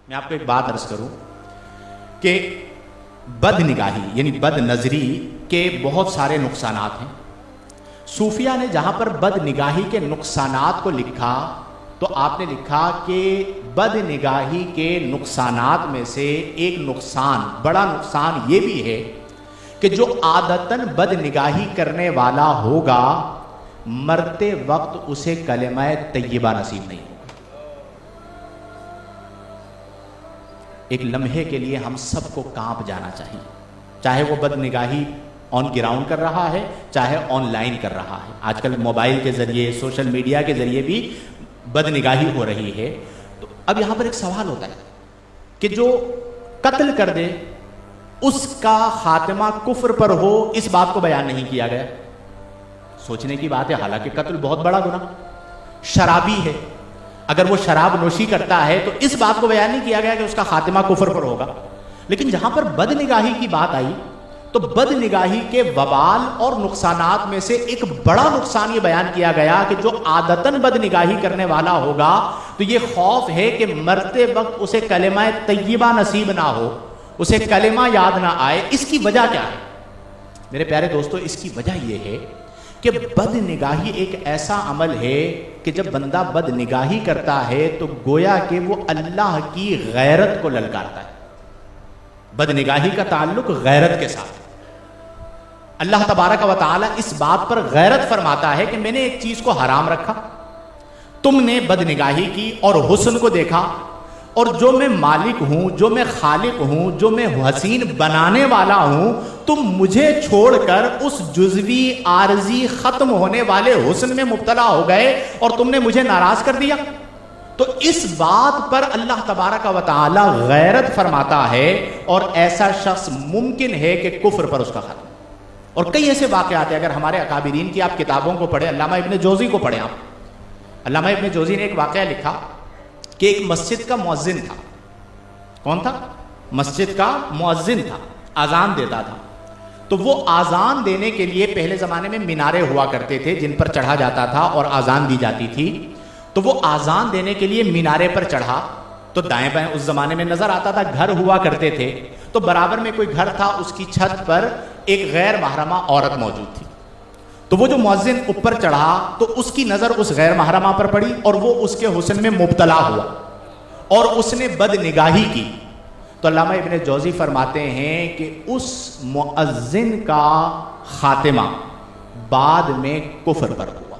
میں آپ کو ایک بات عرض کروں کہ بد نگاہی یعنی بد نظری کے بہت سارے نقصانات ہیں۔ صوفیہ نے جہاں پر بد نگاہی کے نقصانات کو لکھا تو آپ نے لکھا کہ بد نگاہی کے نقصانات میں سے ایک نقصان، بڑا نقصان یہ بھی ہے کہ جو عادتاً بد نگاہی کرنے والا ہوگا مرتے وقت اسے کلمہ طیبہ نصیب نہیں ہوگا۔ ایک لمحے کے لیے ہم سب کو کانپ جانا چاہیے، چاہے وہ بد نگاہی آن گراؤنڈ کر رہا ہے چاہے آن لائن کر رہا ہے۔ آج کل موبائل کے ذریعے سوشل میڈیا کے ذریعے بھی بد نگاہی ہو رہی ہے۔ تو اب یہاں پر ایک سوال ہوتا ہے کہ جو قتل کر دے اس کا خاتمہ کفر پر ہو، اس بات کو بیان نہیں کیا گیا۔ سوچنے کی بات ہے، حالانکہ قتل بہت بڑا گناہ، شرابی ہے، اگر وہ شراب نوشی کرتا ہے تو اس بات کو بیان نہیں کیا گیا کہ اس کا خاتمہ کفر پر ہوگا۔ لیکن جہاں پر بد نگاہی کی بات آئی تو بد نگاہی کے وبال اور نقصانات میں سے ایک بڑا نقصان یہ بیان کیا گیا کہ جو عادتاً بد نگاہی کرنے والا ہوگا تو یہ خوف ہے کہ مرتے وقت اسے کلمہ طیبہ نصیب نہ ہو، اسے کلمہ یاد نہ آئے۔ اس کی وجہ کیا ہے میرے پیارے دوستو؟ اس کی وجہ یہ ہے کہ بد نگاہی ایک ایسا عمل ہے کہ جب بندہ بد نگاہی کرتا ہے تو گویا کہ وہ اللہ کی غیرت کو للکارتا ہے۔ بد نگاہی کا تعلق غیرت کے ساتھ۔ اللہ تبارک و تعالی اس بات پر غیرت فرماتا ہے کہ میں نے ایک چیز کو حرام رکھا، تم نے بد نگاہی کی اور حسن کو دیکھا، اور جو میں مالک ہوں، جو میں خالق ہوں، جو میں حسین بنانے والا ہوں، تم مجھے چھوڑ کر اس جزوی عارضی ختم ہونے والے حسن میں مبتلا ہو گئے اور تم نے مجھے ناراض کر دیا۔ تو اس بات پر اللہ تبارک و تعالی غیرت فرماتا ہے اور ایسا شخص ممکن ہے کہ کفر پر اس کا ختم۔ اور کئی ایسے واقعات ہیں، اگر ہمارے اکابرین کی آپ کتابوں کو پڑھیں، علامہ ابن جوزی کو پڑھیں آپ، علامہ ابن جوزی نے ایک واقعہ لکھا کہ ایک مسجد کا مؤذن تھا۔ کون تھا؟ مسجد کا مؤذن تھا، اذان دیتا تھا۔ تو وہ اذان دینے کے لیے پہلے زمانے میں مینارے ہوا کرتے تھے جن پر چڑھا جاتا تھا اور اذان دی جاتی تھی۔ تو وہ اذان دینے کے لیے مینارے پر چڑھا تو دائیں بائیں اس زمانے میں نظر آتا تھا، گھر ہوا کرتے تھے، تو برابر میں کوئی گھر تھا، اس کی چھت پر ایک غیر محرمہ عورت موجود تھی۔ تو وہ جو مؤذن اوپر چڑھا تو اس کی نظر اس غیر محرمہ پر پڑی اور وہ اس کے حسن میں مبتلا ہوا اور اس نے بد نگاہی کی۔ تو علامہ ابن جوزی فرماتے ہیں کہ اس مؤذن کا خاتمہ بعد میں کفر پر ہوا،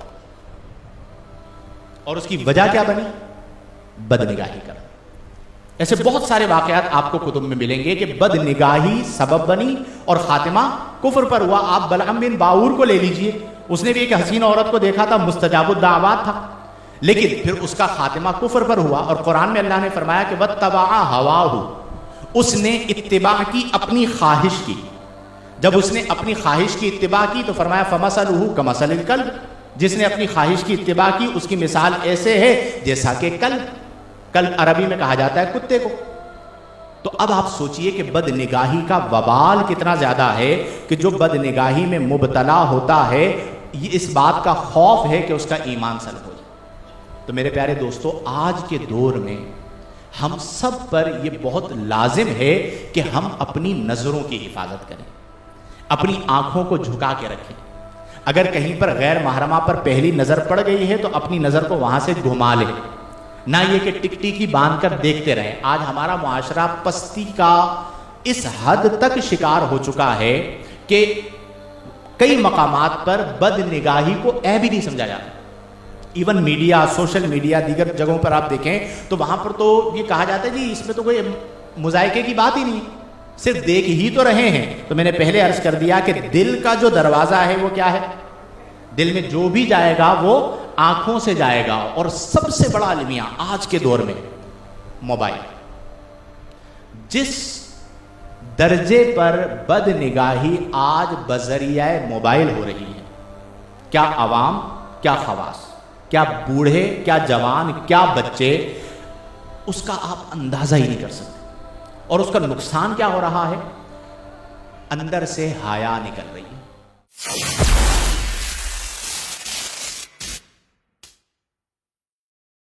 اور اس کی وجہ کیا بنی؟ بد نگاہی کرنا۔ ایسے بہت سارے واقعات آپ کو کتب میں ملیں گے کہ بد نگاہی سبب بنی اور خاتمہ کفر پر ہوا۔ آپ بلعم بن باور کو لے لیجئے، اس نے بھی ایک حسین عورت کو دیکھا تھا، مستجاب الدعوات تھا، لیکن پھر اس کا خاتمہ کفر پر ہوا۔ اور قرآن میں اللہ نے فرمایا کہ وَاتَّبَعَ هَوَاهُ، اس نے اتباع کی، اپنی خواہش کی۔ جب اس نے اپنی خواہش کی اتباع کی تو فرمایا فَمَثَلُهُ كَمَثَلِ الْكَلْبِ، جس نے اپنی خواہش کی اتباع کی اس کی مثال ایسے ہے جیسا کہ کلب عربی میں کہا جاتا ہے کتے کو۔ تو اب آپ سوچئے کہ بد نگاہی کا وبال کتنا زیادہ ہے کہ جو بد نگاہی میں مبتلا ہوتا ہے یہ اس بات کا خوف ہے کہ اس کا ایمان سلب ہو جائے۔ تو میرے پیارے دوستو، آج کے دور میں ہم سب پر یہ بہت لازم ہے کہ ہم اپنی نظروں کی حفاظت کریں، اپنی آنکھوں کو جھکا کے رکھیں۔ اگر کہیں پر غیر محرمہ پر پہلی نظر پڑ گئی ہے تو اپنی نظر کو وہاں سے گھما لیں، نہ یہ کہ ٹک ٹکی باندھ کر دیکھتے رہیں۔ آج ہمارا معاشرہ پستی کا اس حد تک شکار ہو چکا ہے کہ کئی مقامات پر بد نگاہی کو عیب ہی نہیں سمجھا جاتا۔ ایون میڈیا، سوشل میڈیا، دیگر جگہوں پر آپ دیکھیں تو وہاں پر تو یہ کہا جاتا ہے جی اس میں تو کوئی مذائقے کی بات ہی نہیں، صرف دیکھ ہی تو رہے ہیں۔ تو میں نے پہلے عرض کر دیا کہ دل کا جو دروازہ ہے وہ کیا ہے؟ دل میں جو بھی جائے گا وہ آنکھوں سے جائے گا، اور سب سے بڑا المیہ آج کے دور میں موبائل۔ جس درجے پر بد نگاہی آج بذریعہ موبائل ہو رہی ہے، کیا عوام، کیا خواص، کیا بوڑھے، کیا جوان، کیا بچے، اس کا آپ اندازہ ہی نہیں کر سکتے۔ اور اس کا نقصان کیا ہو رہا ہے؟ اندر سے حیا نکل رہی ہے۔